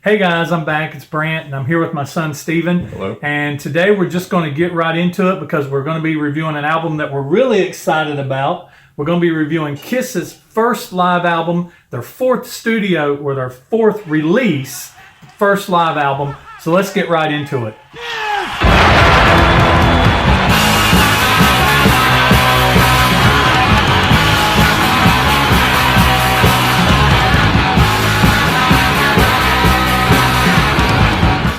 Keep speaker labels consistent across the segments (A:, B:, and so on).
A: Hey guys, I'm back. It's Brant, and I'm here with my son Steven.
B: Hello.
A: And today we're just going to get right into it because we're going to be reviewing an album that we're really excited about. We're going to be reviewing Kiss's first live album, their fourth release, first live album. So let's get right into it.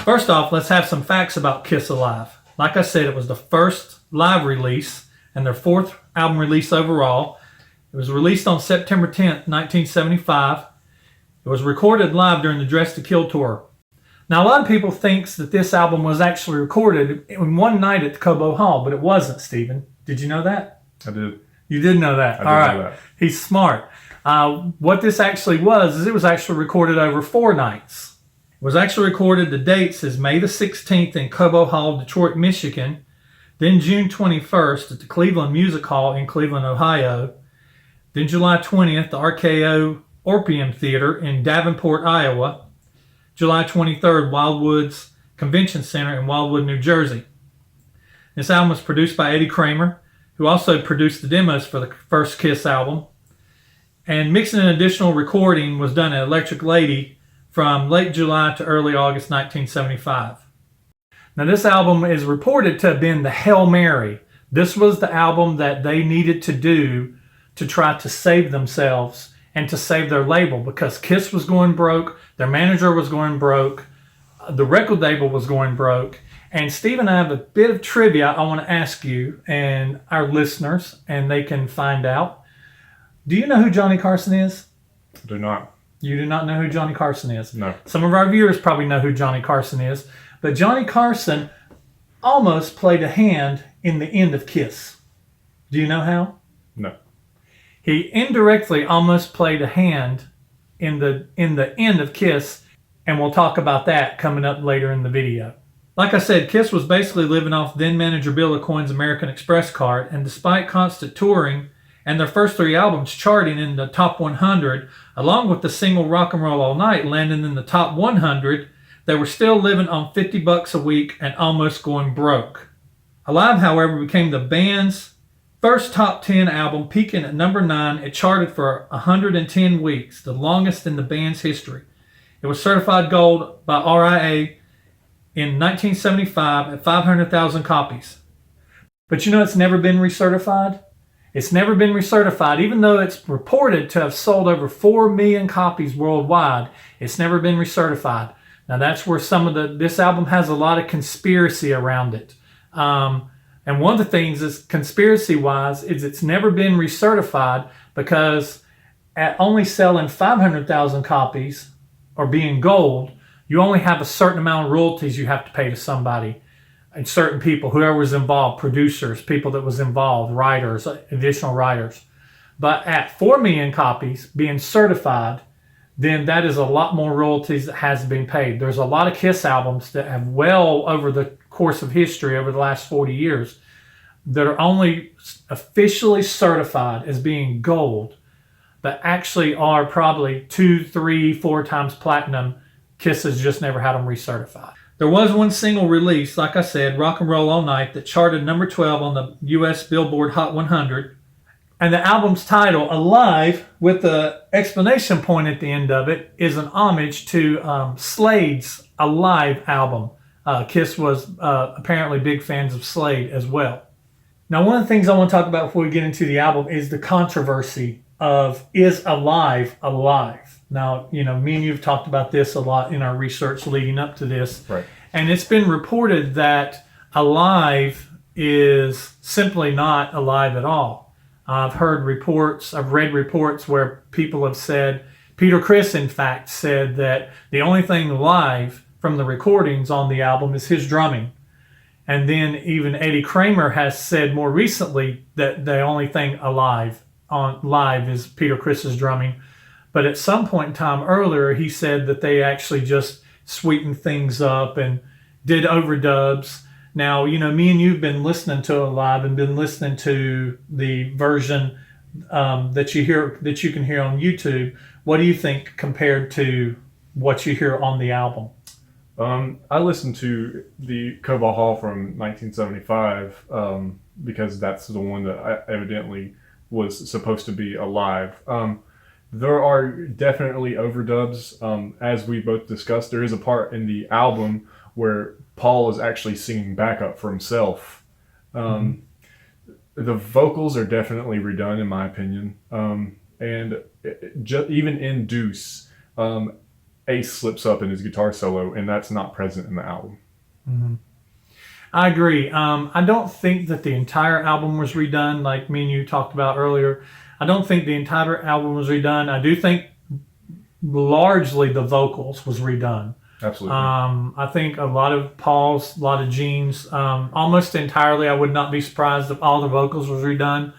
A: First off, let's have some facts about Kiss Alive. Like I said, it was the first live release and their fourth album release overall. It was released on September 10th, 1975. It was recorded live during the Dress to Kill tour. Now, a lot of people think that this album was actually recorded in one night at the Cobo Hall, but it wasn't, Stephen. Did you know that?
B: I did.
A: You did know that?
B: I
A: All
B: did
A: right.
B: know that.
A: He's smart. What this actually was is it was actually recorded over 4 nights. It was actually recorded, the dates is May the 16th in Cobo Hall, Detroit, Michigan, then June 21st at the Cleveland Music Hall in Cleveland, Ohio, then July 20th, the RKO Orpheum Theater in Davenport, Iowa, July 23rd, Wildwood's Convention Center in Wildwood, New Jersey. This album was produced by Eddie Kramer, who also produced the demos for the first Kiss album, and mixing and additional recording was done at Electric Lady from late July to early August 1975. Now, this album is reported to have been the Hail Mary. This was the album that they needed to do to try to save themselves and to save their label because Kiss was going broke, their manager was going broke, the record label was going broke. And Steve and I have a bit of trivia I want to ask you and our listeners, and they can find out. Do you know who Johnny Carson is?
B: I do not.
A: You do not know who Johnny Carson is?
B: No.
A: Some of our viewers probably know who Johnny Carson is, but Johnny Carson almost played a hand in the end of Kiss. Do you know how?
B: No.
A: He indirectly almost played a hand in the end of Kiss, and we'll talk about that coming up later in the video. Like I said, Kiss was basically living off then manager Bill Aucoin's American Express card, and despite constant touring and their first 3 albums charting in the top 100, along with the single Rock and Roll All Night landing in the top 100, they were still living on $50 a week and almost going broke. Alive, however, became the band's first top 10 album, peaking at number 9. It charted for 110 weeks, the longest in the band's history. It was certified gold by RIA in 1975 at 500,000 copies. But you know it's never been recertified? It's never been recertified, even though it's reported to have sold over 4 million copies worldwide. It's never been recertified. Now that's where this album has a lot of conspiracy around it. And one of the things is conspiracy-wise is it's never been recertified because at only selling 500,000 copies or being gold, you only have a certain amount of royalties you have to pay to somebody. And certain people, whoever was involved, producers, people that was involved, writers, additional writers. But at 4 million copies being certified, then that is a lot more royalties that has been paid. There's a lot of Kiss albums that have well over the course of history, over the last 40 years, that are only officially certified as being gold, but actually are probably 2, 3, 4 times platinum. Kiss has just never had them recertified. There was one single release, like I said, Rock and Roll All Night, that charted number 12 on the U.S. Billboard Hot 100. And the album's title, Alive, with the exclamation point at the end of it, is an homage to Slade's Alive album. Kiss was apparently big fans of Slade as well. Now, one of the things I want to talk about before we get into the album is the controversy of, is Alive alive? Now, you know, me and you have talked about this a lot in our research leading up to this.
B: Right.
A: And it's been reported that Alive is simply not alive at all. I've read reports where people have said, Peter Criss, in fact, said that the only thing live from the recordings on the album is his drumming. And then even Eddie Kramer has said more recently that the only thing alive on live is Peter Criss's drumming. But at some point in time earlier, he said that they actually just sweetened things up and did overdubs. Now, you know, me and you've been listening to it live and been listening to the version that you can hear on YouTube. What do you think compared to what you hear on the album?
B: I listened to the Cobalt Hall from 1975 because that's the one that evidently was supposed to be alive. There are definitely overdubs. As we both discussed, there is a part in the album where Paul is actually singing backup for himself.
A: Mm-hmm.
B: The vocals are definitely redone, in my opinion. And even in Deuce, Ace slips up in his guitar solo, and that's not present in the album.
A: Mm-hmm. I agree. I don't think that the entire album was redone, like me and you talked about earlier. I don't think the entire album was redone. I do think largely the vocals was redone.
B: Absolutely.
A: I think a lot of Paul's, a lot of Gene's, almost entirely. I would not be surprised if all the vocals was redone.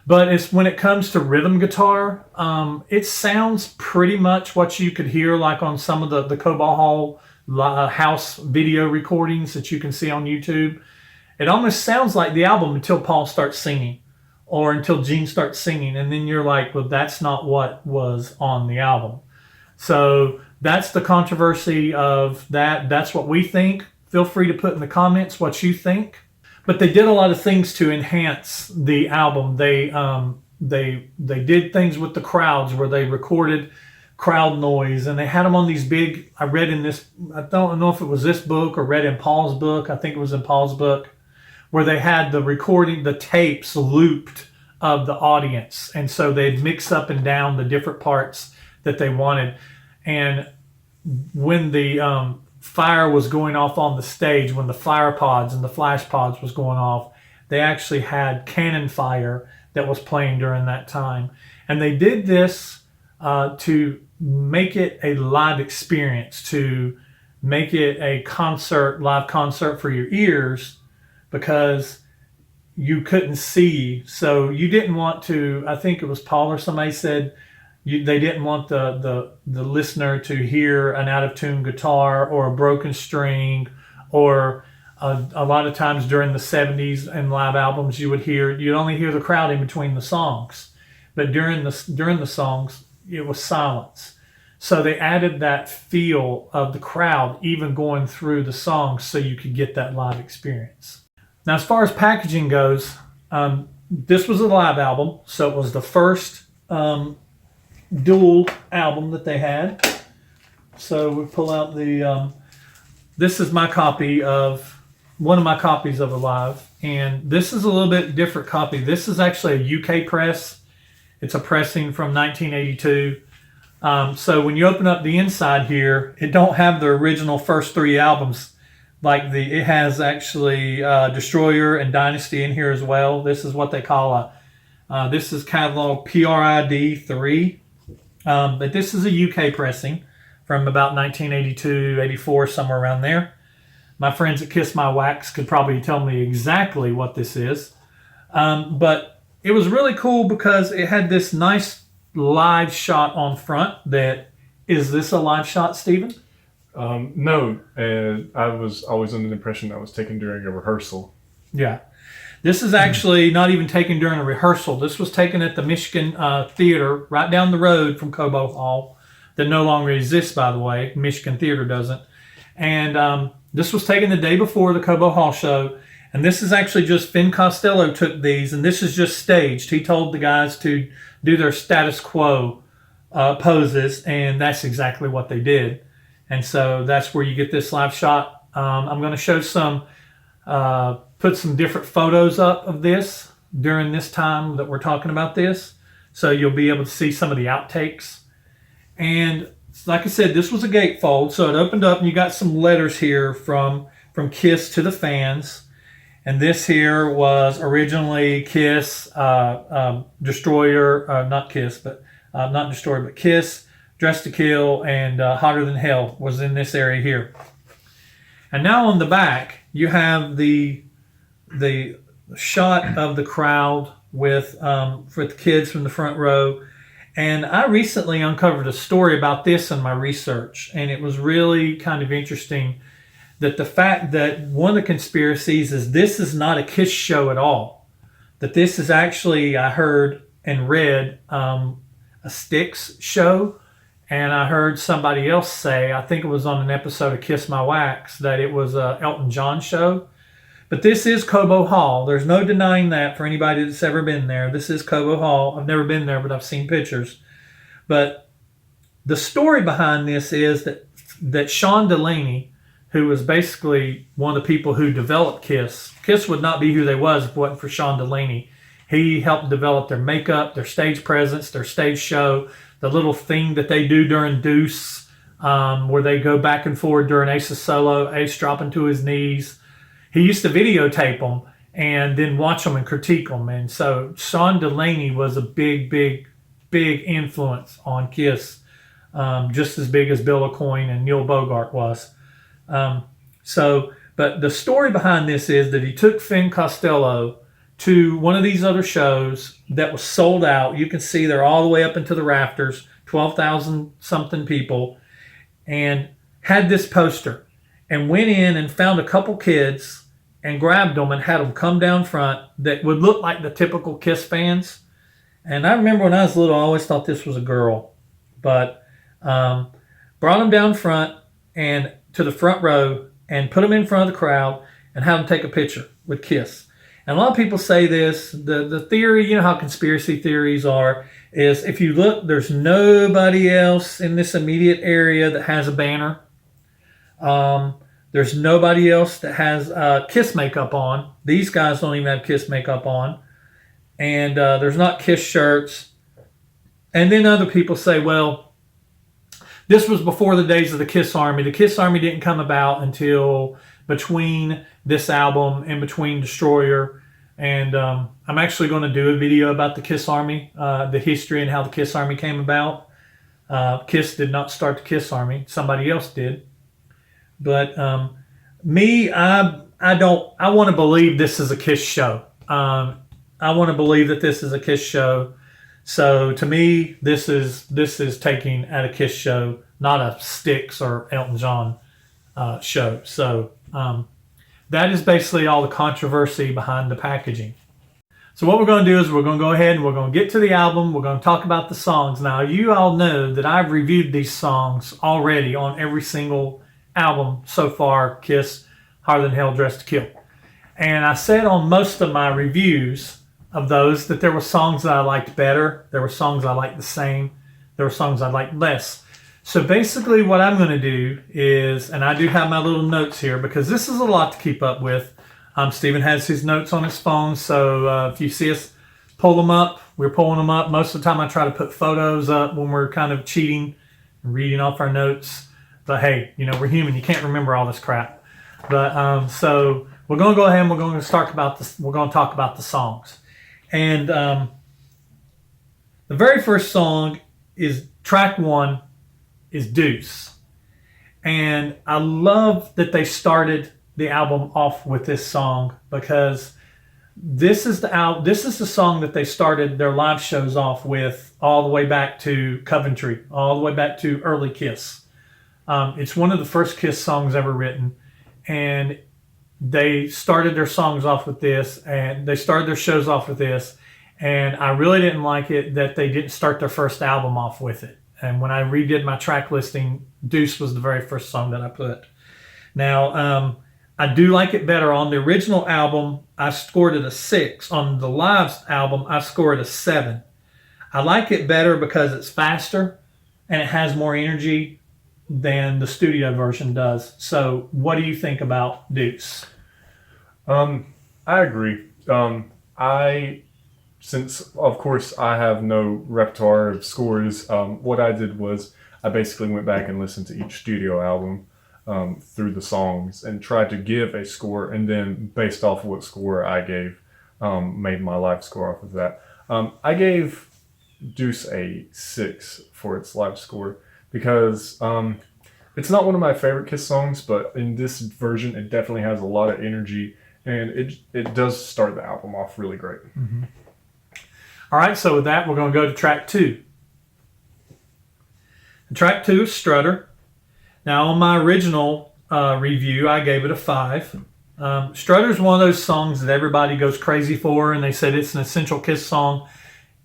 A: But it's when it comes to rhythm guitar, it sounds pretty much what you could hear like on some of the Cobalt Hall house video recordings that you can see on YouTube. It almost sounds like the album until Paul starts singing or until Gene starts singing. And then you're like, well, that's not what was on the album. So that's the controversy of that. That's what we think. Feel free to put in the comments what you think. But they did a lot of things to enhance the album. They did things with the crowds where they recorded crowd noise, and they had them on these big. I read in this. I don't know if it was this book or read in Paul's book. I think it was in Paul's book, where they had the recording, the tapes looped of the audience, and so they'd mix up and down the different parts that they wanted. And when the fire was going off on the stage, when the fire pods and the flash pods was going off, they actually had cannon fire that was playing during that time. And they did this to make it a live experience, to make it a concert, live concert for your ears, because you couldn't see. So you didn't want to, I think it was Paul or somebody said, they didn't want the listener to hear an out of tune guitar or a broken string, or a lot of times during the 70s and live albums you'd only hear the crowd in between the songs, but during the songs it was silence. So they added that feel of the crowd even going through the songs so you could get that live experience. Now, as far as packaging goes, this was a live album, so it was the first dual album that they had. So we pull out the this is my copy of one of my copies of Alive, and this is a little bit different copy. This is actually a UK press. It's a pressing from 1982. So when you open up the inside here, it don't have the original first three albums. It has actually Destroyer and Dynasty in here as well. This is what they call this is catalog PRID 3. But this is a UK pressing from about 1982, 84, somewhere around there. My friends at Kiss My Wax could probably tell me exactly what this is. But it was really cool because it had this nice live shot on front. Is this a live shot, Stephen?
B: No, I was always under the impression that was taken during a rehearsal.
A: Yeah. This is actually not even taken during a rehearsal. This was taken at the Michigan Theater right down the road from Cobalt Hall, that no longer exists, by the way. Michigan Theater doesn't. And this was taken the day before the Cobalt Hall show. And this is actually just Finn Costello took these, and this is just staged. He told the guys to do their status quo poses, and that's exactly what they did. And so that's where you get this live shot. I'm going to show put some different photos up of this during this time that we're talking about this. So you'll be able to see some of the outtakes. And like I said, this was a gatefold. So it opened up and you got some letters here from Kiss to the fans. And this here was originally Kiss, Destroyer, not Kiss, but not Destroyer, but Kiss, Dressed to Kill, and Hotter Than Hell was in this area here. And now on the back, you have the shot of the crowd with for the kids from the front row. And I recently uncovered a story about this in my research, and it was really kind of interesting that the fact that one of the conspiracies is this is not a Kiss show at all. That this is actually, I heard and read, a Styx show, And I heard somebody else say, I think it was on an episode of Kiss My Wax, that it was a Elton John show. But this is Cobo Hall. There's no denying that for anybody that's ever been there. This is Cobo Hall. I've never been there, but I've seen pictures. But the story behind this is that Sean Delaney, who was basically one of the people who developed Kiss, Kiss would not be who they was if it wasn't for Sean Delaney. He helped develop their makeup, their stage presence, their stage show, the little thing that they do during Deuce, where they go back and forward during Ace's solo, Ace dropping to his knees. He used to videotape them and then watch them and critique them. And so Sean Delaney was a big, big, big influence on Kiss, just as big as Bill Aucoin and Neil Bogart was. But the story behind this is that he took Finn Costello to one of these other shows that was sold out. You can see they're all the way up into the rafters, 12,000 something people, and had this poster and went in and found a couple kids and grabbed them and had them come down front that would look like the typical Kiss fans. And I remember when I was little, I always thought this was a girl, but brought them down front and to the front row and put them in front of the crowd and had them take a picture with Kiss. And a lot of people say this, the theory, you know how conspiracy theories are, is if you look, there's nobody else in this immediate area that has a banner. There's nobody else that has Kiss makeup on. These guys don't even have Kiss makeup on. And there's not Kiss shirts. And then other people say, well, this was before the days of the Kiss Army. The Kiss Army didn't come about until between this album and between Destroyer. And I'm actually going to do a video about the Kiss Army, the history and how the Kiss Army came about. Kiss did not start the Kiss Army. Somebody else did. But me, I want to believe this is a Kiss show. I want to believe that this is a Kiss show. So to me, this is taking at a Kiss show, not a Styx or Elton John show. So that is basically all the controversy behind the packaging. So what we're going to do is we're going to go ahead and we're going to get to the album. We're going to talk about the songs. Now, you all know that I've reviewed these songs already on every single album so far, Kiss, Harder Than Hell, Dressed to Kill. And I said on most of my reviews of those that there were songs that I liked better. There were songs I liked the same. There were songs I liked less. So basically what I'm going to do is, and I do have my little notes here because this is a lot to keep up with. Steven has his notes on his phone, so if you see us pull them up, we're pulling them up. Most of the time I try to put photos up when we're kind of cheating and reading off our notes. But hey, you know, we're human. You can't remember all this crap. But so we're going to go ahead and we're going to talk about this. We're going to talk about the songs. And the very first song is track 1 is Deuce. And I love that they started the album off with this song because this is the song that they started their live shows off with all the way back to Coventry, all the way back to early Kiss. It's one of the first Kiss songs ever written, and they started their songs off with this, and they started their shows off with this, and I really didn't like it that they didn't start their first album off with it. And when I redid my track listing, Deuce was the very first song that I put. Now, I do like it better. On the original album, I scored it a 6. On the live album, I scored a 7. I like it better because it's faster and it has more energy than the studio version does. So what do you think about Deuce?
B: I agree. Since of course I have no repertoire of scores, what I did was I basically went back and listened to each studio album through the songs and tried to give a score, and then based off of what score I gave, made my live score off of that. I gave Deuce a 6 for its live score because it's not one of my favorite Kiss songs, but in this version it definitely has a lot of energy, and it does start the album off really great.
A: Mm-hmm. All right, so with that, we're going to go to track 2. Track 2 is Strutter. Now, on my original review, I gave it a 5. Strutter is one of those songs that everybody goes crazy for, and they said it's an essential Kiss song,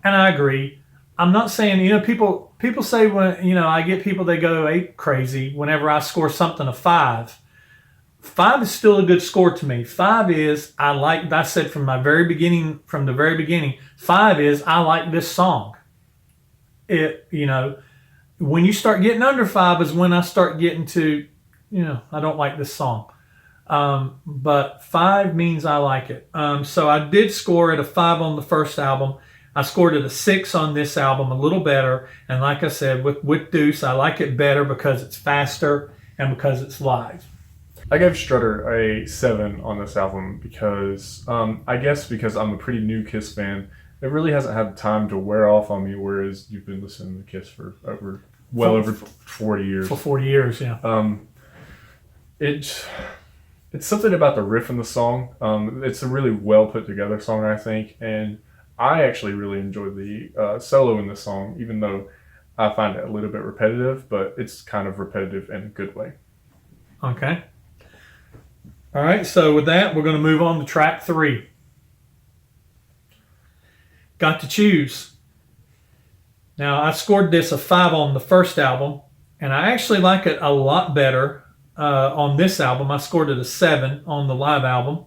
A: and I agree. I'm not saying, you know, people people say when I get people, they go ape crazy whenever I score something a 5. 5 is still a good score to me. 5 is I said from the very beginning. 5 is I like this song. When you start getting under 5 is when I start getting to, I don't like this song. But 5 means I like it. So I did score it a 5 on the first album. I scored it a 6 on this album, a little better. And like I said, with Deuce, I like it better because it's faster and because it's live.
B: I gave Strutter a 7 on this album because, I guess because I'm a pretty new Kiss fan, it really hasn't had time to wear off on me, whereas you've been listening to Kiss for over 40 years.
A: For 40 years, yeah.
B: It's something about the riff in the song. It's a really well put together song, I think, and I actually really enjoy the solo in the song, even though I find it a little bit repetitive, but it's kind of repetitive in a good way.
A: Okay. All right, so with that, we're going to move on to track 3. Got to Choose. Now, I scored this a 5 on the first album, and I actually like it a lot better on this album. I scored it a 7 on the live album,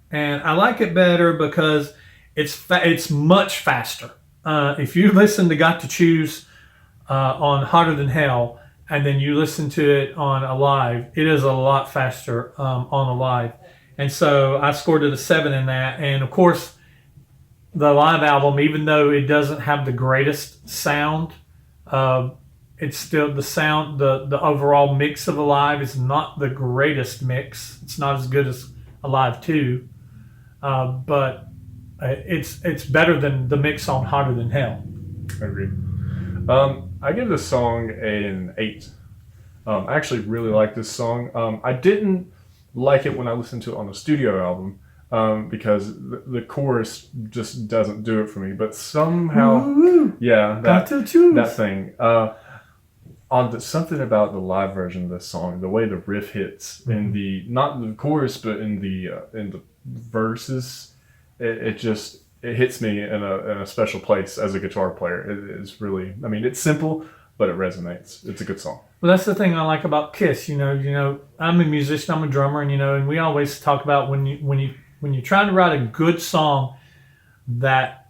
A: and I like it better because it's much faster. If you listen to Got to Choose on Hotter Than Hell, and then you listen to it on Alive, it is a lot faster on Alive. And so I scored it a 7 in that. And of course, the live album, even though it doesn't have the greatest sound, it's still the sound, the overall mix of Alive is not the greatest mix. It's not as good as Alive 2, but it's better than the mix on Hotter Than Hell.
B: I agree. I give this song an 8. I actually really like this song. I didn't like it when I listened to it on the studio album because the chorus just doesn't do it for me. But somehow, that thing. Something about the live version of this song, the way the riff hits in the not the chorus but in the verses, it hits me in a special place as a guitar player. It is really, it's simple, but it resonates. It's a good song.
A: Well, that's the thing I like about Kiss. I'm a musician, I'm a drummer, and we always talk about when you're trying to write a good song that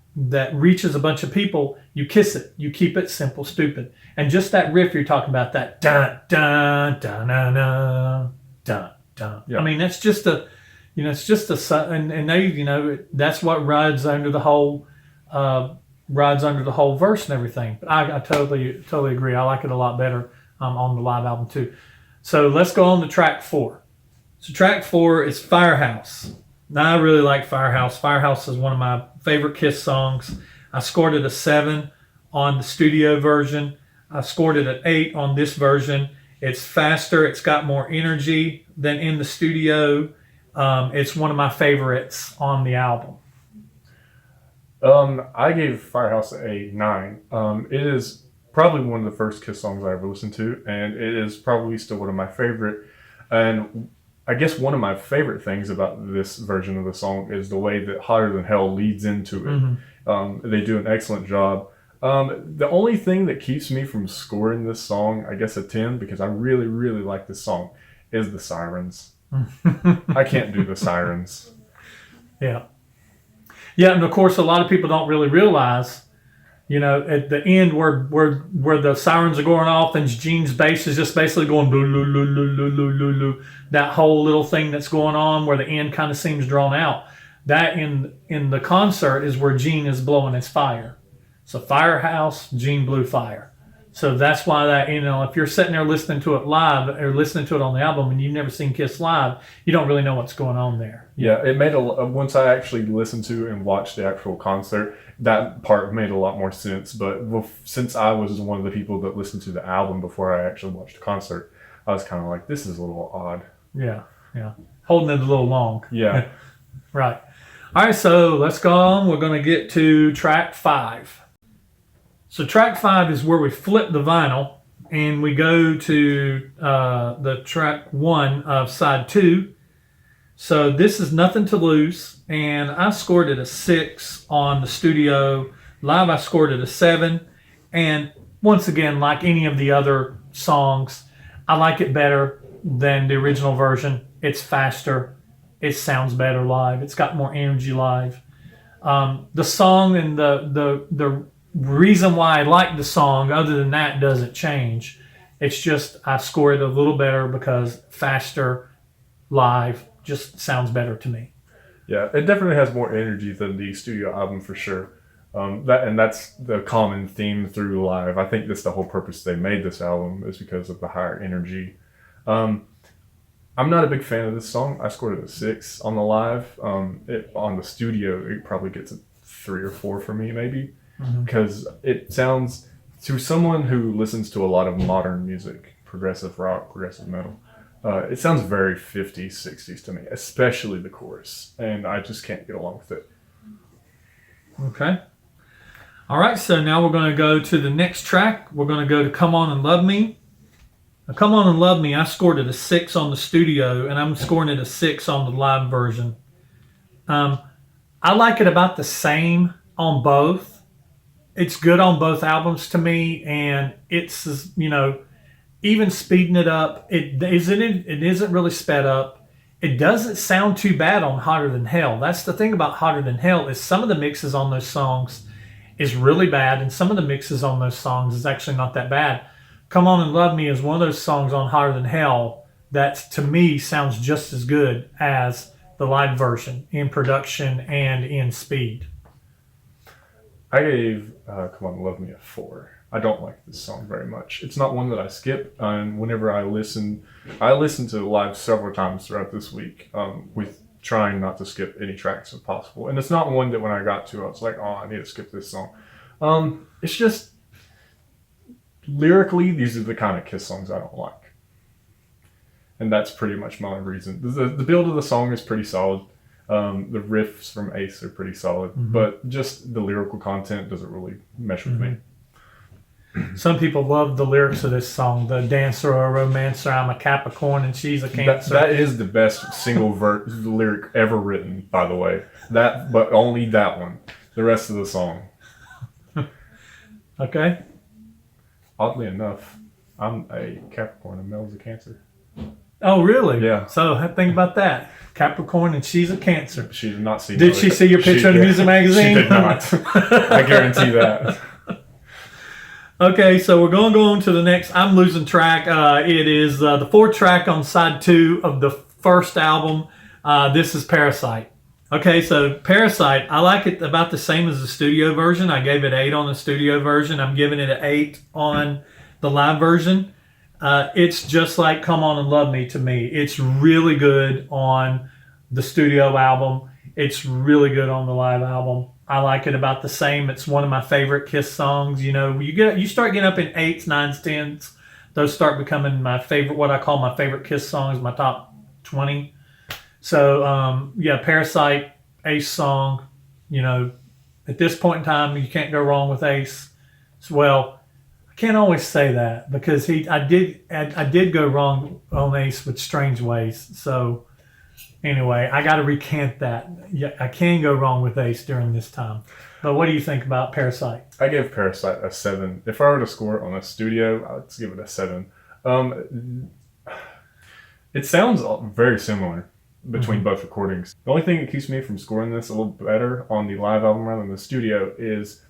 A: reaches a bunch of people, you kiss it. You keep it simple, stupid. And just that riff you're talking about, that dun dun dun dun dun dun dun.
B: Yeah.
A: That's just a. It's just and they, that's what rides under the whole verse and everything. But I totally agree. I like it a lot better on the live album too. So let's go on to track 4. So track 4 is Firehouse. Now I really like Firehouse. Firehouse is one of my favorite Kiss songs. I scored it a 7 on the studio version. I scored it at 8 on this version. It's faster. It's got more energy than in the studio. It's one of my favorites on the album.
B: I gave Firehouse a 9. It is probably one of the first Kiss songs I ever listened to, and it is probably still one of my favorite. And I guess one of my favorite things about this version of the song is the way that Hotter Than Hell leads into it. Mm-hmm. They do an excellent job. The only thing that keeps me from scoring this song, I guess a 10, because I really, really like this song, is the sirens. I can't do the sirens.
A: Yeah, and of course, a lot of people don't really realize, at the end where the sirens are going off and Gene's bass is just basically going loo, loo, loo, loo, loo, loo, loo, loo. That whole little thing that's going on where the end kind of seems drawn out. That in the concert is where Gene is blowing his fire. So Firehouse, Gene blew fire. So that's why that, if you're sitting there listening to it live or listening to it on the album and you've never seen Kiss live, you don't really know what's going on there.
B: Yeah, it made once I actually listened to and watched the actual concert, that part made a lot more sense. But since I was one of the people that listened to the album before I actually watched the concert, I was kind of like, this is a little odd.
A: Yeah. Holding it a little long.
B: Yeah.
A: Right. All right, so let's go on. We're going to get to track 5. So track 5 is where we flip the vinyl and we go to the track 1 of side 2. So this is Nothing to Lose, and I scored it a 6 on the studio. Live, I scored it a 7. And once again, like any of the other songs, I like it better than the original version. It's faster. It sounds better live. It's got more energy live. The song and the reason why I like the song, other than that, doesn't change. It's just I score it a little better because faster live just sounds better to me.
B: Yeah, it definitely has more energy than the studio album for sure. That's the common theme through live. I think that's the whole purpose they made this album is because of the higher energy. I'm not a big fan of this song. I scored it a 6 on the live. On the studio, it probably gets a 3 or 4 for me, maybe, because it sounds, to someone who listens to a lot of modern music, progressive rock, progressive metal, it sounds very 50s, 60s to me, especially the chorus, and I just can't get along with it.
A: Okay. All right, so now we're going to go to the next track. We're going to go to Come On and Love Me. Now, Come On and Love Me, I scored it a 6 on the studio, and I'm scoring it a 6 on the live version. I like it about the same on both. It's good on both albums to me, and it's, even speeding it up, it isn't really sped up. It doesn't sound too bad on Hotter Than Hell. That's the thing about Hotter Than Hell is some of the mixes on those songs is really bad, and some of the mixes on those songs is actually not that bad. Come On and Love Me is one of those songs on Hotter Than Hell that, to me, sounds just as good as the live version in production and in speed.
B: I gave Come On and Love Me a 4. I don't like this song very much. It's not one that I skip, and whenever I listen to it live several times throughout this week with trying not to skip any tracks if possible. And it's not one that when I got to, I was like, oh, I need to skip this song. It's just, lyrically, these are the kind of Kiss songs I don't like. And that's pretty much my reason. The build of the song is pretty solid. The riffs from Ace are pretty solid. But just the lyrical content doesn't really mesh with me.
A: Some people love the lyrics of this song. The dancer or a romancer, I'm a Capricorn and she's a Cancer.
B: That is the best single lyric ever written, by the way. But only that one. The rest of the song.
A: Okay.
B: Oddly enough, I'm a Capricorn and Mel's a Cancer.
A: Oh, really?
B: Yeah.
A: So think about that. Capricorn and she's a Cancer.
B: She did not see.
A: Did she see your picture in the music magazine?
B: She did not. I guarantee that.
A: Okay, so we're going to go on to the next. I'm losing track. It is the 4th track on side 2 of the first album. This is Parasite. Okay, so Parasite, I like it about the same as the studio version. I gave it 8 on the studio version. I'm giving it an 8 on the live version. It's just like Come On and Love Me to me. It's really good on the studio album. It's really good on the live album. I like it about the same. It's one of my favorite Kiss songs. You start getting up in 8s, 9s, 10s. Those start becoming my favorite, what I call my favorite Kiss songs, my top 20. So, Parasite, Ace song. At this point in time, you can't go wrong with Ace. Well, I can't always say that because I did go wrong on Ace with Strange Ways. So, anyway, I got to recant that. Yeah, I can go wrong with Ace during this time. But what do you think about Parasite?
B: I gave Parasite a 7. If I were to score it on a studio, I'd give it a 7. It sounds very similar between both recordings. The only thing that keeps me from scoring this a little better on the live album rather than the studio is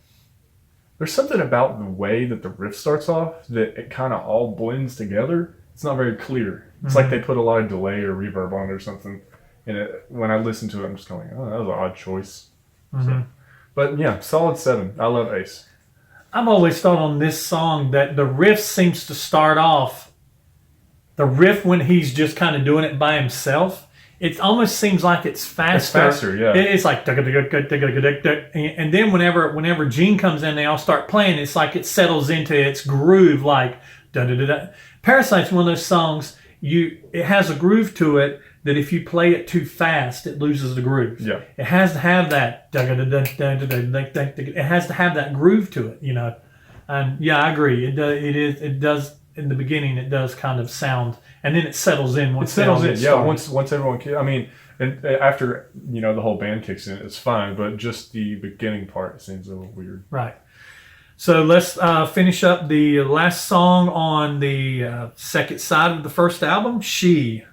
B: there's something about the way that the riff starts off that it kind of all blends together. It's not very clear. It's like they put a lot of delay or reverb on it or something. And when I listen to it, I'm just going, oh, that was an odd choice. So, but yeah, solid 7. I love Ace.
A: I've always thought on this song that the riff seems to start off, the riff when he's just kind of doing it by himself, it almost seems like it's faster.
B: It's faster, yeah.
A: It's like, and then whenever Gene comes in, they all start playing. It's like it settles into its groove, like da da da da. Parasite's one of those songs. It has a groove to it that if you play it too fast, it loses the groove.
B: Yeah.
A: It has to have that. It has to have that groove to it, And yeah, I agree. It does in the beginning. It does kind of sound, and then it settles in once. It settles in.
B: Yeah. Once everyone. And after the whole band kicks in, it's fine. But just the beginning part seems a little weird.
A: Right. So let's finish up the last song on the second side of the first album, She.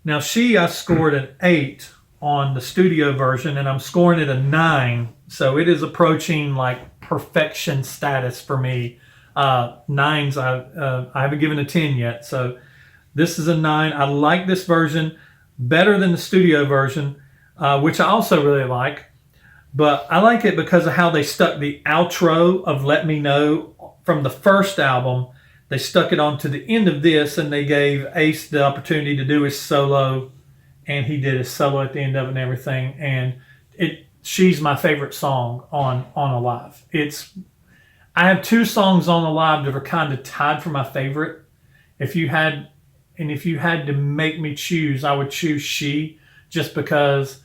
A: Now, She, I scored an 8 on the studio version, and I'm scoring it a 9. So it is approaching like perfection status for me. Nines, I haven't given a 10 yet. So this is a 9. I like this version better than the studio version, which I also really like. But I like it because of how they stuck the outro of Let Me Know from the first album. They stuck it on to the end of this, and they gave Ace the opportunity to do his solo, and he did his solo at the end of it and everything. And she's my favorite song on Alive. I have 2 songs on Alive that are kind of tied for my favorite. If you had to make me choose, I would choose She, just because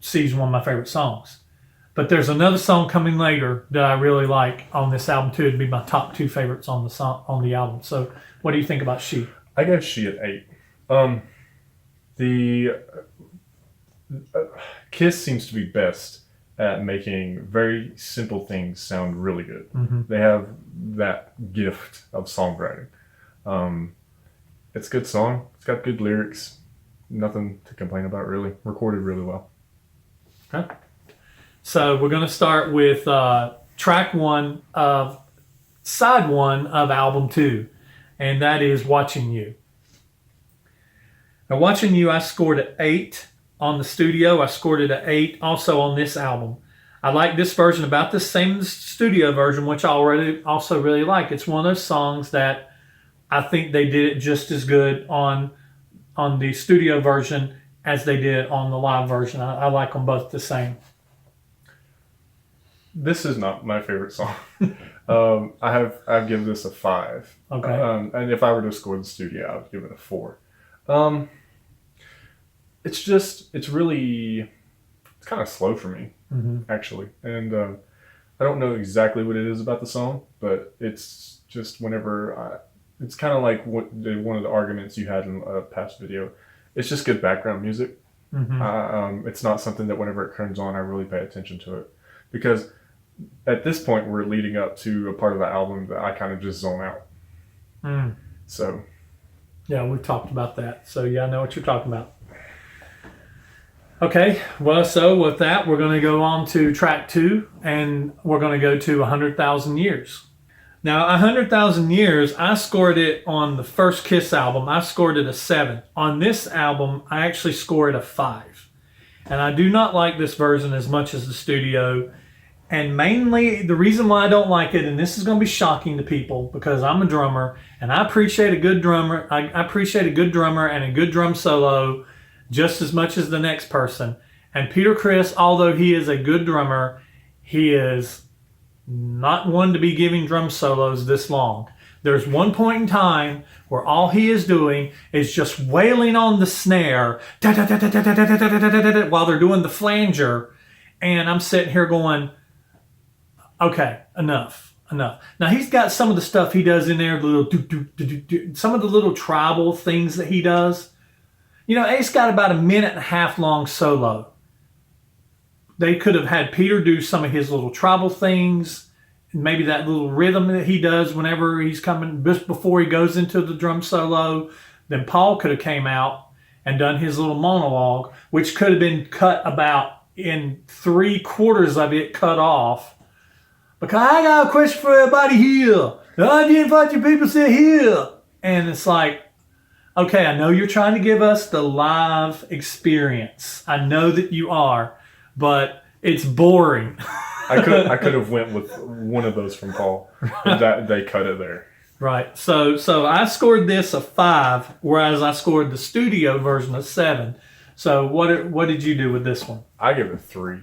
A: She's one of my favorite songs. But there's another song coming later that I really like on this album too. It'd be my top 2 favorites on the album. So what do you think about She?
B: I gave She an 8. The Kiss seems to be best at making very simple things sound really good.
A: Mm-hmm.
B: They have that gift of songwriting. It's a good song. It's got good lyrics. Nothing to complain about, really. Recorded really well.
A: Okay. So we're going to start with track 1 of side 1 of album 2, and that is Watching You. Now, Watching You, I scored an 8 on the studio. I scored it an 8 also on this album. I like this version about the same as the studio version, which I already also really like. It's one of those songs that I think they did it just as good on the studio version as they did on the live version. I like them both the same.
B: This is not my favorite song. I've given this a 5.
A: Okay.
B: And if I were to score the studio, I would give it a 4. It's kind of slow for me, actually. And I don't know exactly what it is about the song, but it's just it's kind of like one of the arguments you had in a past video. It's just good background music. Mm-hmm. It's not something that whenever it turns on, I really pay attention to it. Because at this point, we're leading up to a part of the album that I kind of just zone out.
A: Mm.
B: So.
A: Yeah, we've talked about that. So, yeah, I know what you're talking about. Okay, well, so with that, we're going to go on to track 2, and we're going to go to 100,000 Years. Now, 100,000 Years, I scored it on the first Kiss album. I scored it a 7. On this album, I actually scored a 5. And I do not like this version as much as the studio. And mainly, the reason why I don't like it, and this is going to be shocking to people because I'm a drummer, and I appreciate a good drummer. I appreciate a good drummer and a good drum solo just as much as the next person. And Peter Criss, although he is a good drummer, he is not one to be giving drum solos this long. There's one point in time where all he is doing is just wailing on the snare while they're doing the flanger. And I'm sitting here going, okay, enough. Now he's got some of the stuff he does in there, some of the little tribal things that he does. You know, Ace got about a 1.5 minute long solo. They could have had Peter do some of his little tribal things, maybe that little rhythm that he does whenever he's coming, just before he goes into the drum solo. Then Paul could have came out and done his little monologue, which could have been cut about in 3/4 of it cut off. Because I got a question for everybody here. I didn't find you people sit here. And it's like, okay, I know you're trying to give us the live experience. I know that you are, but it's boring.
B: I could have went with one of those from Paul. That they cut it there.
A: Right. So I scored this a 5, whereas I scored the studio version a 7. So what did you do with this one?
B: I give it 3.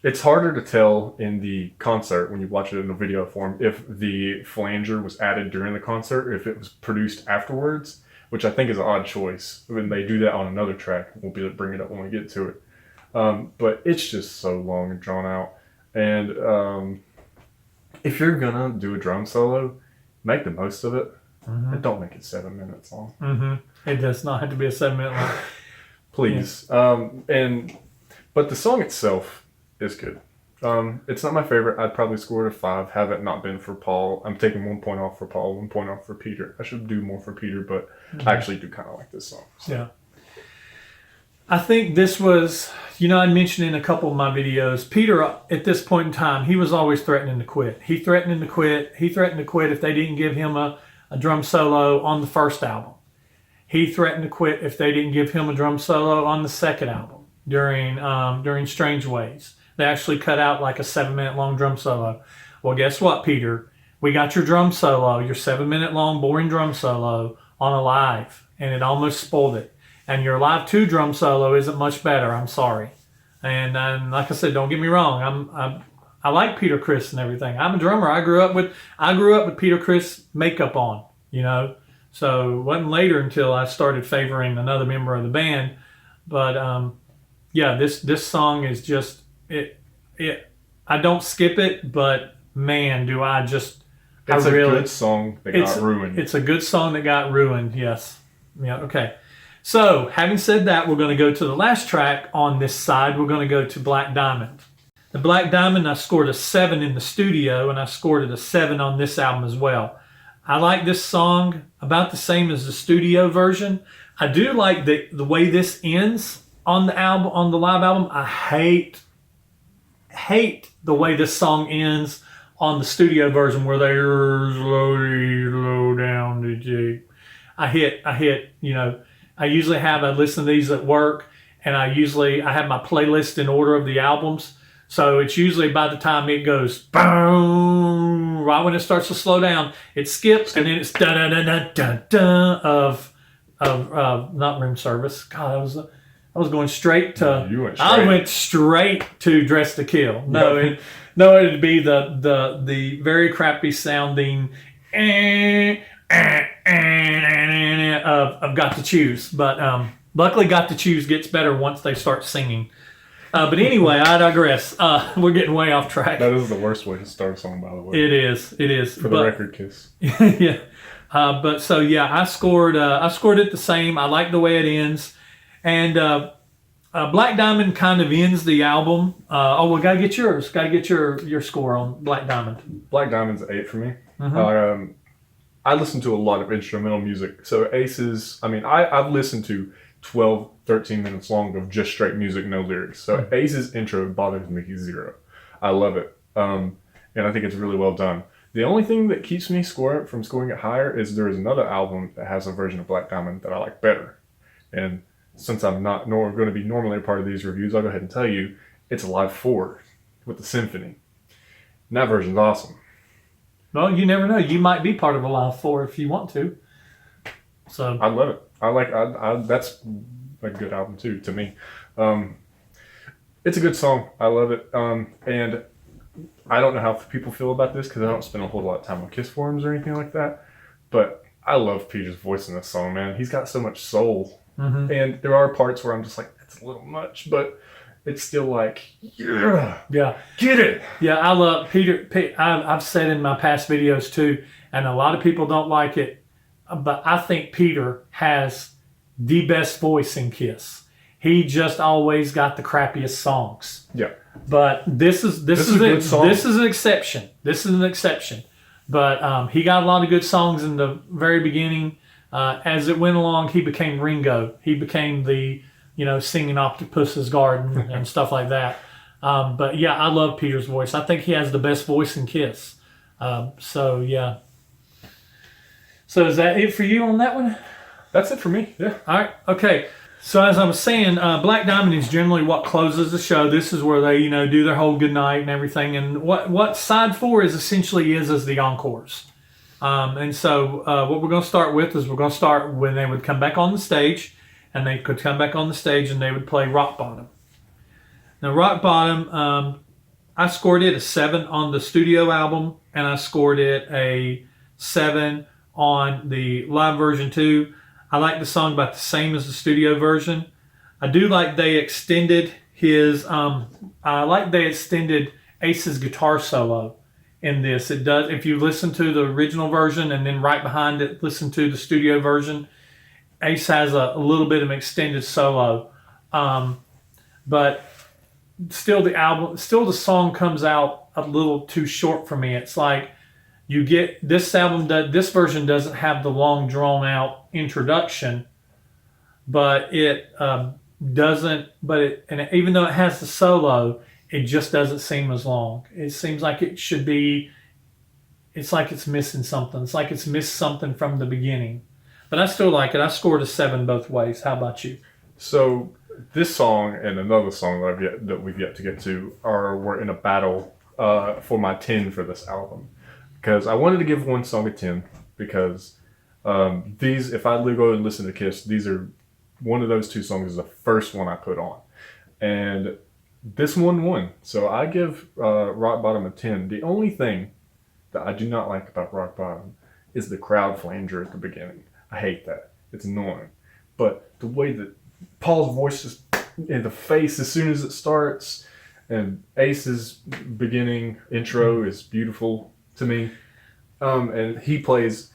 B: It's harder to tell in the concert when you watch it in a video form if the flanger was added during the concert or if it was produced afterwards, which I think is an odd choice. When they do that on another track, we'll be able to bring it up when we get to it. But it's just so long and drawn out. And if you're gonna do a drum solo, make the most of it. Mm-hmm. And don't make it 7 minutes long.
A: Mm-hmm. It does not have to be a 7-minute long.
B: Please. Yeah. But the song itself is good. It's not my favorite. I'd probably score it a 5. Have it not been for Paul. I'm taking 1 point off for Paul, 1 point off for Peter. I should do more for Peter, but I actually do kind of like this song. So.
A: Yeah. I think this was, I mentioned in a couple of my videos, Peter, at this point in time, he was always threatening to quit. He threatened to quit if they didn't give him a drum solo on the first album. He threatened to quit if they didn't give him a drum solo on the second album during Strange Ways. They actually cut out like a 7-minute long drum solo. Well, guess what, Peter? We got your drum solo, your 7-minute long boring drum solo on a live, and it almost spoiled it. And your Live 2 drum solo isn't much better. I'm sorry. And like I said, don't get me wrong. I like Peter Criss and everything. I'm a drummer. I grew up with Peter Criss makeup on. So it wasn't later until I started favoring another member of the band. But this song is just it. I don't skip it, but man, do I just.
B: It's a good song that got ruined.
A: It's a good song that got ruined. Yes. Yeah. Okay. So, having said that, we're going to go to the last track on this side. We're going to go to Black Diamond. The Black Diamond, I scored a 7 in the studio, and I scored it a 7 on this album as well. I like this song about the same as the studio version. I do like the way this ends on the album, on the live album. I hate the way this song ends on the studio version, where they're slow down the G. I hit. I usually I listen to these at work, and I have my playlist in order of the albums. So it's usually by the time it goes boom, right when it starts to slow down, it skips, and then it's da da da da da da of not Room Service. God, I was going straight to.
B: You went straight.
A: I went straight to Dress to Kill. No, it'd be the very crappy sounding. I've Got to Choose, but luckily Got to Choose gets better once they start singing. But anyway, I digress. We're getting way off track.
B: That is the worst way to start a song, by the way.
A: It is.
B: For the record, Kiss.
A: Yeah. I scored it the same. I like the way it ends. And Black Diamond kind of ends the album. Gotta get yours. Gotta get your score on Black Diamond.
B: Black Diamond's 8 for me.
A: Mm-hmm.
B: I listen to a lot of instrumental music. So Ace's, I've listened to 12, 13 minutes long of just straight music, no lyrics. So Ace's intro bothers me 0. I love it. And I think it's really well done. The only thing that keeps me from scoring it higher is there is another album that has a version of Black Diamond that I like better. And since I'm not going to be normally a part of these reviews, I'll go ahead and tell you, it's Live 4 with the symphony. And that version's awesome.
A: Well, you never know. You might be part of a Live 4 if you want to. So
B: I love it. That's a good album too, to me. It's a good song. I love it. And I don't know how people feel about this because I don't spend a whole lot of time on Kiss forums or anything like that. But I love Peter's voice in this song, man. He's got so much soul. Mm-hmm. And there are parts where I'm just like, that's a little much, but it's still like, yeah, get it.
A: Yeah, I love Peter. I've said in my past videos too, and a lot of people don't like it, but I think Peter has the best voice in Kiss. He just always got the crappiest songs.
B: Yeah.
A: But this is an exception. This is an exception. But he got a lot of good songs in the very beginning. As it went along, he became Ringo. He became the, singing Octopus's Garden and stuff like that. But yeah, I love Peter's voice. I think he has the best voice in Kiss. So yeah. So is that it for you on that one?
B: That's it for me. Yeah.
A: All right. Okay. So as I was saying, Black Diamond is generally what closes the show. This is where they, do their whole good night and everything. And what side 4 is essentially is the encores. And so what we're going to start with is we're going to start when they would come back on the stage, and they could come back on the stage and they would play Rock Bottom. Now Rock Bottom, I scored it a 7 on the studio album, and I scored it a 7 on the live version too. I like the song about the same as the studio version. I do like they extended Ace's guitar solo in this. It does, if you listen to the original version and then right behind it, listen to the studio version, Ace has a little bit of an extended solo. But still the song comes out a little too short for me. It's like you get this version doesn't have the long drawn out introduction, but it doesn't. But and even though it has the solo, it just doesn't seem as long. It seems like it should be. It's like it's missing something. It's like it's missed something from the beginning. But I still like it. I scored a 7 both ways. How about you?
B: So this song and another song that we've yet to get to were in a battle for my 10 for this album, because I wanted to give one song a 10 because these, if I go and listen to Kiss, these are one of those two songs is the first one I put on, and this one won. So I give Rock Bottom a 10. The only thing that I do not like about Rock Bottom is the crowd flanger at the beginning. I hate that. It's annoying. But the way that Paul's voice is in the face as soon as it starts, and Ace's beginning intro is beautiful to me. And he plays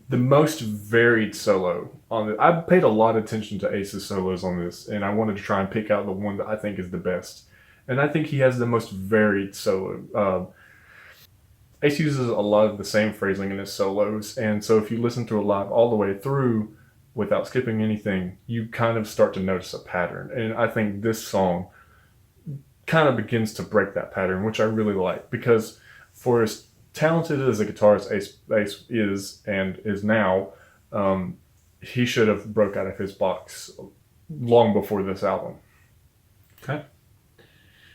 B: the most varied solo on it. I paid a lot of attention to Ace's solos on this, and I wanted to try and pick out the one that I think is the best. And I think he has the most varied solo. Ace uses a lot of the same phrasing in his solos, and so if you listen to it live all the way through without skipping anything, you kind of start to notice a pattern. And I think this song kind of begins to break that pattern, which I really like, because for as talented as a guitarist Ace is and is now, he should have broke out of his box long before this album.
A: Okay.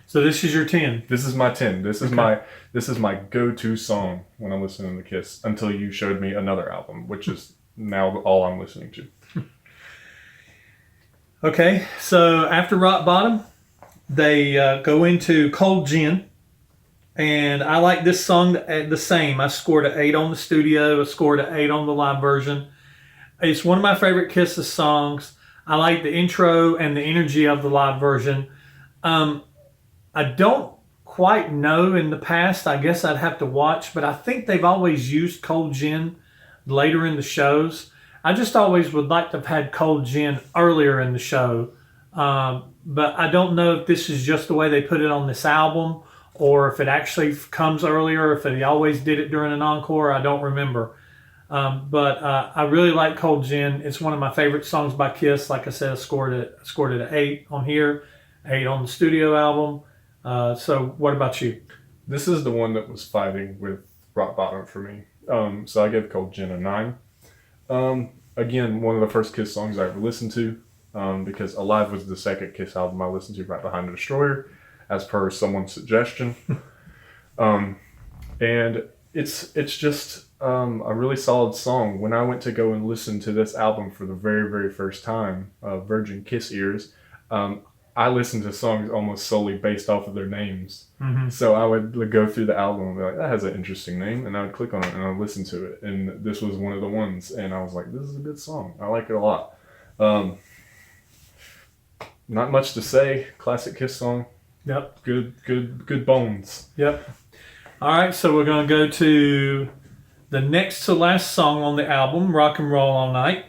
A: So this is your 10.
B: This is my 10. This is
A: Okay.
B: this is my go-to song when I'm listening to Kiss, until you showed me another album, which is now all I'm listening to.
A: Okay, so after Rock Bottom, they go into Cold Gin, and I like this song the same. I scored an 8 on the studio. I scored an 8 on the live version. It's one of my favorite Kisses songs. I like the intro and the energy of the live version. I don't quite know in the past. I guess I'd have to watch, but I think they've always used Cold Gin later in the shows. I just always would like to have had Cold Gin earlier in the show. But I don't know if this is just the way they put it on this album, or if it actually comes earlier, if they always did it during an encore. I don't remember. But I really like Cold Gin. It's one of my favorite songs by Kiss. Like I said, I scored it an 8 on here, 8 on the studio album. So what about you?
B: This is the one that was fighting with Rock Bottom for me. So I gave Cold Gin a 9. Again, one of the first Kiss songs I ever listened to, because Alive was the second Kiss album I listened to right behind The Destroyer, as per someone's suggestion. And it's just a really solid song. When I went to go and listen to this album for the very, very first time, Virgin Kiss ears, I listened to songs almost solely based off of their names.
A: Mm-hmm.
B: So I would go through the album and be like, that has an interesting name. And I would click on it and I would listen to it. And this was one of the ones. And I was like, this is a good song. I like it a lot. Not much to say. Classic Kiss song.
A: Yep.
B: Good bones.
A: Yep. All right, so we're going to go to the next to last song on the album, Rock and Roll All Night.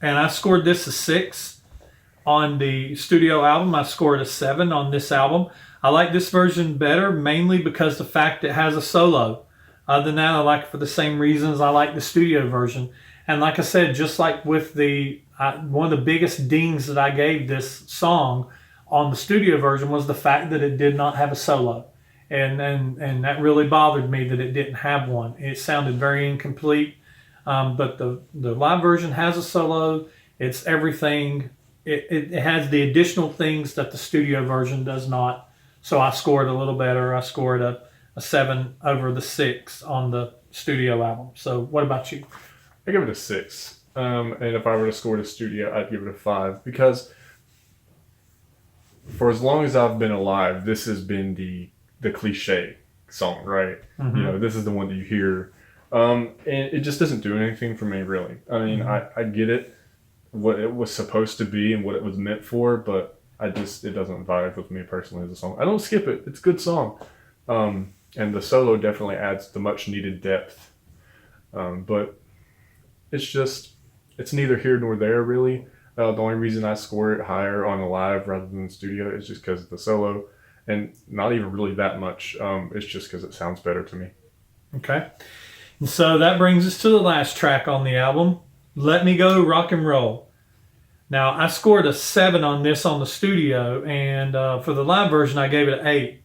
A: And I scored this a 6. On the studio album, I scored a 7 on this album. I like this version better, mainly because the fact it has a solo. Other than that, I like it for the same reasons I like the studio version. And like I said, just like with one of the biggest dings that I gave this song on the studio version was the fact that it did not have a solo. And that really bothered me that it didn't have one. It sounded very incomplete. But the live version has a solo. It's everything. It has the additional things that the studio version does not. So I scored a little better. I scored a 7 over the 6 on the studio album. So what about you?
B: I give it a 6. And if I were to score the studio, I'd give it a 5. Because for as long as I've been alive, this has been the cliche song, right?
A: Mm-hmm.
B: You know, this is the one that you hear. And it just doesn't do anything for me, really. I mean, I get it, what it was supposed to be and what it was meant for, but it doesn't vibe with me personally as a song. I don't skip it. It's a good song. And the solo definitely adds the much needed depth. But it's neither here nor there, really. The only reason I score it higher on the live rather than the studio is just because of the solo, and not even really that much. It's just because it sounds better to me.
A: Okay. And so that brings us to the last track on the album, Let Me Go Rock and Roll. Now, I scored a 7 on this on the studio, and for the live version, I gave it an 8.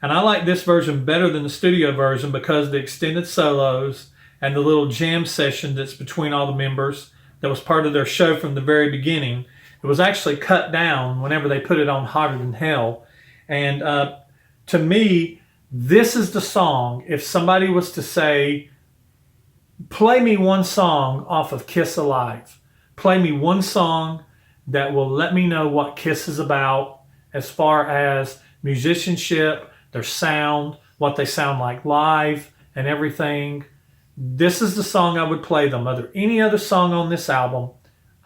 A: And I like this version better than the studio version because of the extended solos and the little jam session that's between all the members that was part of their show from the very beginning. It was actually cut down whenever they put it on Hotter Than Hell. And to me, this is the song. If somebody was to say, play me one song off of Kiss Alive, play me one song that will let me know what Kiss is about as far as musicianship, their sound, what they sound like live, and everything. This is the song I would play them. Other any other song on this album,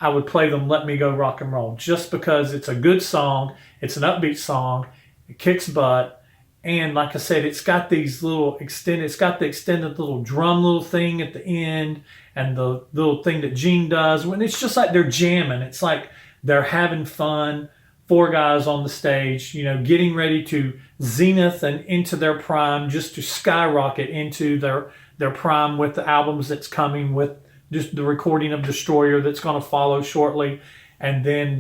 A: I would play them Let Me Go Rock and Roll, just because it's a good song, it's an upbeat song, it kicks butt, and like I said, it's got these little extended, it's got the extended little drum little thing at the end, and the little thing that Gene does, when it's just like they're jamming. It's like they're having fun. 4 guys on the stage, you know, getting ready to zenith and into their prime, just to skyrocket into their prime with the albums that's coming, with just the recording of Destroyer that's going to follow shortly, and then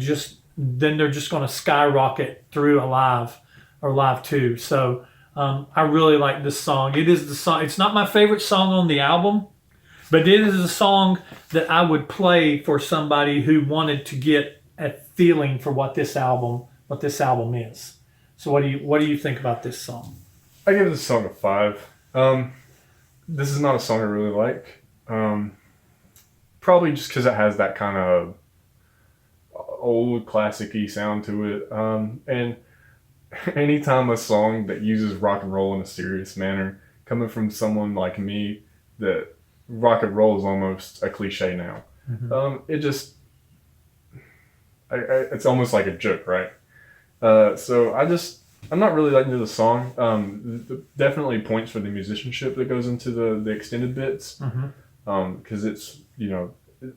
A: they're just going to skyrocket through Alive or Live 2. So I really like this song. It is the song. It's not my favorite song on the album, but it is a song that I would play for somebody who wanted to get a feeling for what this album is. So what do you think about this song?
B: I give this song a 5. This is not a song I really like. Probably just because it has that kind of old classic-y sound to it. And anytime a song that uses rock and roll in a serious manner, coming from someone like me, that rock and roll is almost a cliche now. Mm-hmm. It's almost like a joke, right? So I'm not really that into the song. Definitely points for the musicianship that goes into the extended bits. Because it's, you know,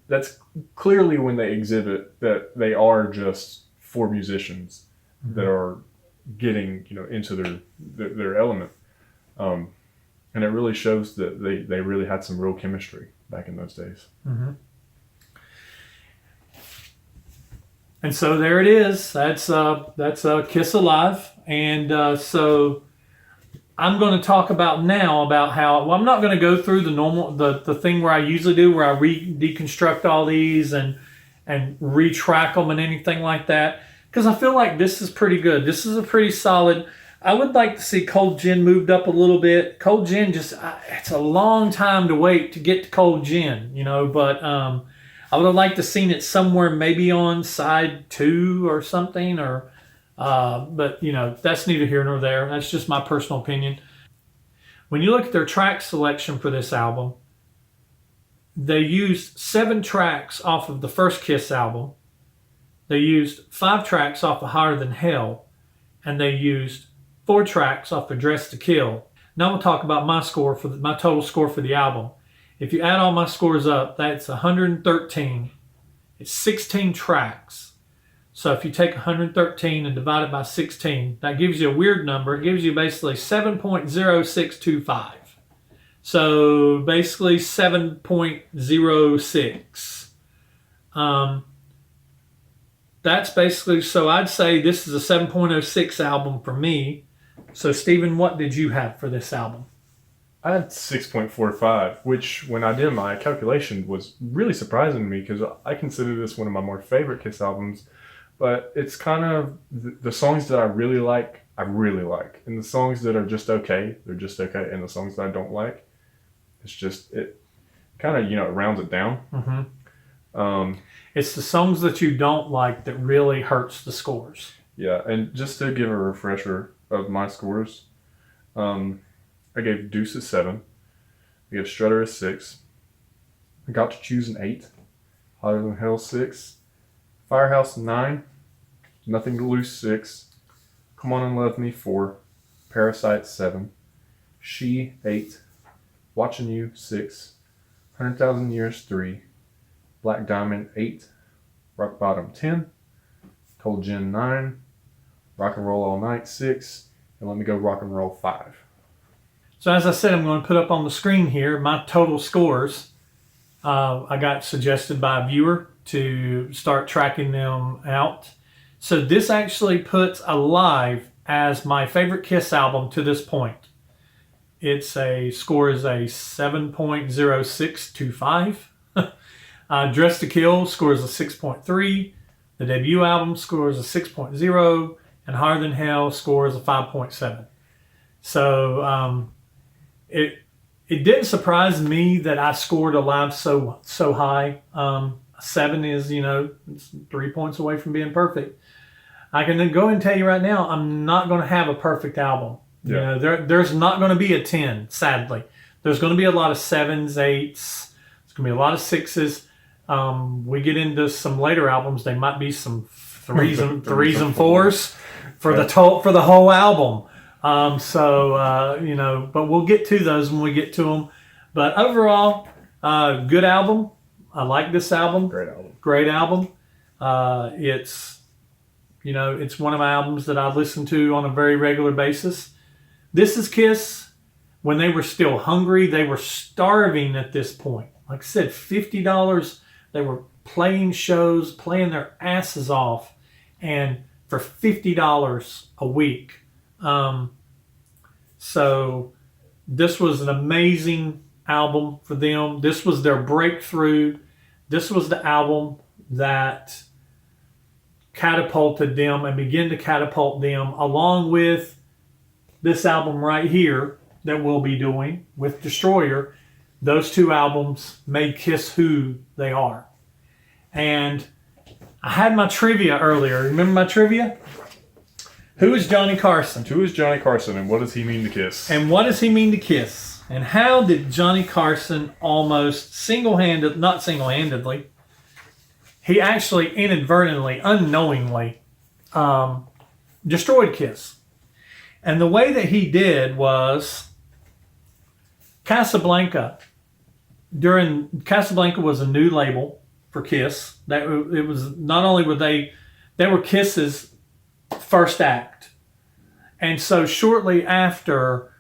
B: that's clearly when they exhibit that they are just 4 musicians that are getting, you know, into their element. And it really shows that they really had some real chemistry back in those days. Mm-hmm.
A: And so there it is. That's Kiss Alive. And so I'm going to talk about now about how, well, I'm not going to go through the thing where I usually do, where I deconstruct all these and retrack them and anything like that, because I feel like this is pretty good. This is a pretty solid. I would like to see Cold Gin moved up a little bit. Cold Gin it's a long time to wait to get to Cold Gin, you know, but I would have liked to seen it somewhere, maybe on side 2 or something, or but you know, that's neither here nor there. That's just my personal opinion. When you look at their track selection for this album, they used 7 tracks off of the first Kiss album. They used 5 tracks off of Hotter Than Hell, and they used 4 tracks off of Dress to Kill. Now we'll talk about my total score for the album. If you add all my scores up, that's 113. It's 16 tracks. So if you take 113 and divide it by 16, that gives you a weird number. It gives you basically 7.0625. So basically 7.06. That's basically, so I'd say this is a 7.06 album for me. So Stephen, what did you have for this album?
B: I had 6.45, which when I did my calculation was really surprising to me because I consider this one of my more favorite Kiss albums. But it's kind of the songs that I really like. And the songs that are just okay, they're just okay. And the songs that I don't like, it kind of, you know, it rounds it down. Mm-hmm.
A: It's the songs that you don't like that really hurts the scores.
B: Yeah, and just to give a refresher of my scores, I gave Deuce a 7. I gave Strutter a 6. I got to choose an 8. Hotter Than Hell 6. Firehouse 9. Nothing to Lose 6. Come On and Love Me 4. Parasite 7. She 8. Watching You 6. 100,000 Years 3. Black Diamond 8. Rock Bottom 10, Cold Gin 9, Rock and Roll All Night 6, and Let Me Go Rock and Roll 5.
A: So as I said, I'm going to put up on the screen here my total scores. I got suggested by a viewer to start tracking them out. So this actually puts Alive as my favorite Kiss album to this point. Its score is a 7.0625. Dress to Kill scores a 6.3. The debut album scores a 6.0. And Higher Than Hell scores a 5.7. So it didn't surprise me that I scored Alive so high. 7 is, it's 3 points away from being perfect. I can then go ahead and tell you right now, I'm not going to have a perfect album.
B: Yeah.
A: There's not going to be a 10, sadly. There's going to be a lot of 7s, 8s. There's going to be a lot of 6s. We get into some later albums, they might be some 3s and 4s for the whole album. But we'll get to those when we get to them. But overall, good album. I like this album. Great album. It's one of my albums that I listen to on a very regular basis. This is Kiss when they were still hungry. They were starving at this point. Like I said, $50. They were playing shows, playing their asses off, and for $50 a week. So this was an amazing album for them. This was their breakthrough. This was the album that catapulted them and began to catapult them, along with this album right here that we'll be doing with Destroyer. Those two albums made Kiss who they are. And I had my trivia earlier. Remember my trivia? Who is Johnny Carson?
B: Who is Johnny Carson, and what does he mean to Kiss?
A: And what does he mean to Kiss? And how did Johnny Carson almost not single-handedly, he actually inadvertently, unknowingly destroyed Kiss. And the way that he did was Casablanca was a new label for Kiss. That it was not only were they were Kiss's first act. And so shortly after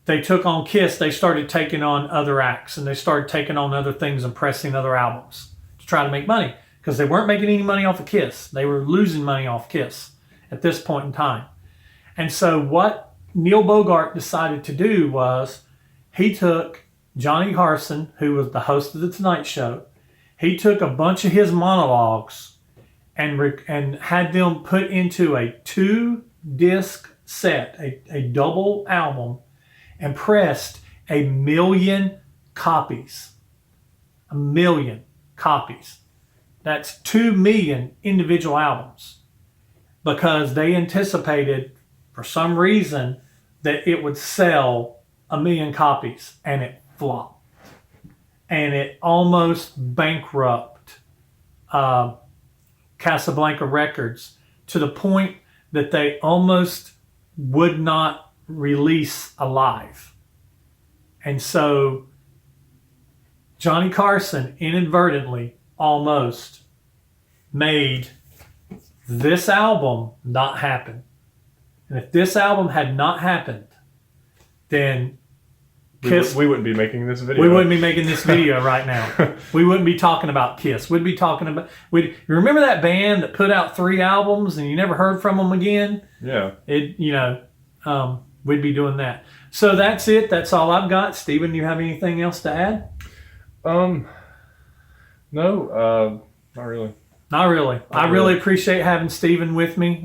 A: they took on Kiss, they started taking on other acts and they started taking on other things and pressing other albums to try to make money, because they weren't making any money off of Kiss. They were losing money off Kiss at this point in time. And so what Neil Bogart decided to do was he took Johnny Carson, who was the host of The Tonight Show, he took a bunch of his monologues and had them put into a 2-disc set, a double album, and pressed 1 million copies. 1 million copies. That's 2 million individual albums, because they anticipated, for some reason, that it would sell 1 million copies, and it flopped. And it almost bankrupt Casablanca Records to the point that they almost would not release Alive. And so Johnny Carson inadvertently almost made this album not happen. And if this album had not happened, then Kiss,
B: we wouldn't be making this video.
A: We wouldn't be making this video right now. We wouldn't be talking about Kiss. We'd be talking about... You remember that band that put out 3 albums and you never heard from them again?
B: Yeah.
A: We'd be doing that. So that's it. That's all I've got. Steven, you have anything else to add?
B: No, not really.
A: Not really. I really appreciate having Steven with me.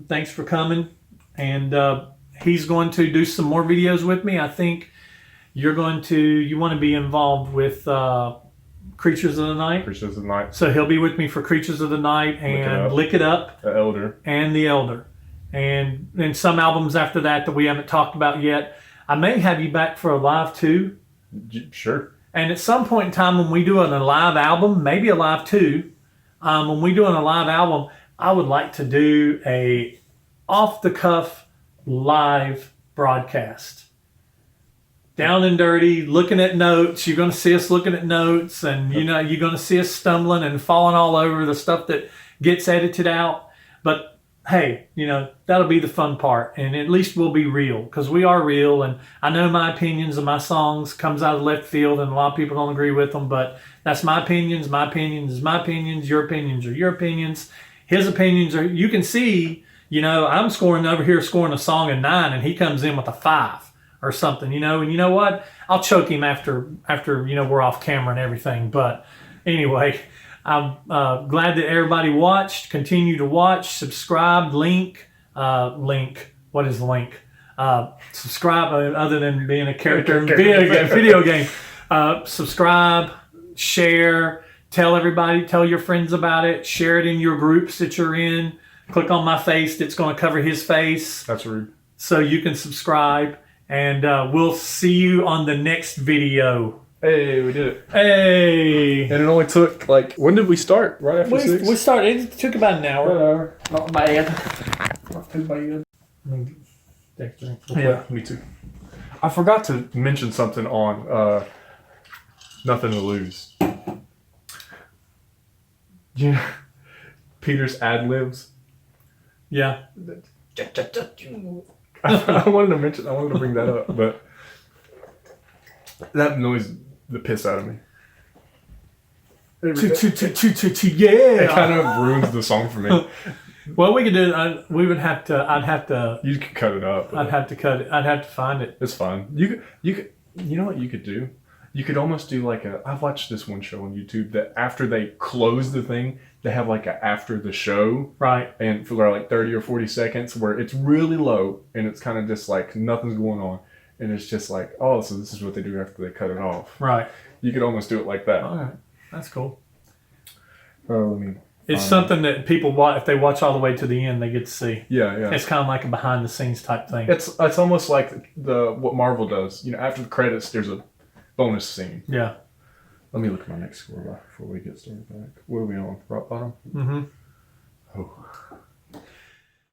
A: Thanks for coming. And he's going to do some more videos with me. I think you want to be involved with Creatures of the Night.
B: Creatures of the Night.
A: So he'll be with me for Creatures of the Night and Lick It Up.
B: The Elder.
A: And The Elder. And some albums after that we haven't talked about yet. I may have you back for Alive 2.
B: Sure. And
A: at some point in time when we do an Alive album, maybe Alive 2, when we do an Alive album, I would like to do a off-the-cuff live broadcast. down and dirty, looking at notes. You're going to see us looking at notes, and you're going to see us stumbling and falling all over the stuff that gets edited out. But hey, that'll be the fun part, and at least we'll be real, because we are real. And I know my opinions of my songs comes out of left field, and a lot of people don't agree with them, but that's my opinions. My opinions is my opinions. Your opinions are your opinions. His opinions are, you can see, I'm scoring over here, scoring a song a 9, and he comes in with a 5 or something, and you know what? I'll choke him after we're off camera and everything. But anyway, I'm glad that everybody watched. Continue to watch, subscribe, link. What is the link? Subscribe, other than being a character in video game. Subscribe, share, tell everybody, tell your friends about it, share it in your groups that you're in. Click on my face that's going to cover his face.
B: That's rude. So
A: you can subscribe, and we'll see you on the next video.
B: Hey, we did it.
A: Hey.
B: And it only took, when did we start? Right after 6?
A: We started, it took about an hour.
B: Whatever.
A: Not bad. Not too bad.
B: Yeah, me too. I forgot to mention something on Nothing to Lose. Yeah. Peter's ad-libs.
A: Yeah.
B: I wanted to bring that up, but that annoys the piss out of me.
A: Yeah.
B: It kind of ruins the song for me.
A: Well, we could do. I'd have to.
B: You could cut it up.
A: I'd have to cut it. I'd have to find it.
B: It's fine. You could. You know what you could do? You could almost do I've watched this one show on YouTube that after they close the thing, they have after the show.
A: Right.
B: And for 30 or 40 seconds where it's really low and it's kind of just nothing's going on. And it's just so this is what they do after they cut it off.
A: Right.
B: You could almost do it like that.
A: All right. That's cool.
B: It's
A: something that people watch, if they watch all the way to the end, they get to see.
B: Yeah.
A: It's kind of like a behind the scenes type thing.
B: It's almost like what Marvel does. After the credits, there's a bonus scene.
A: Yeah.
B: Let me look at my next score before we get started back. What are we on? Rock bottom?
A: Mm-hmm.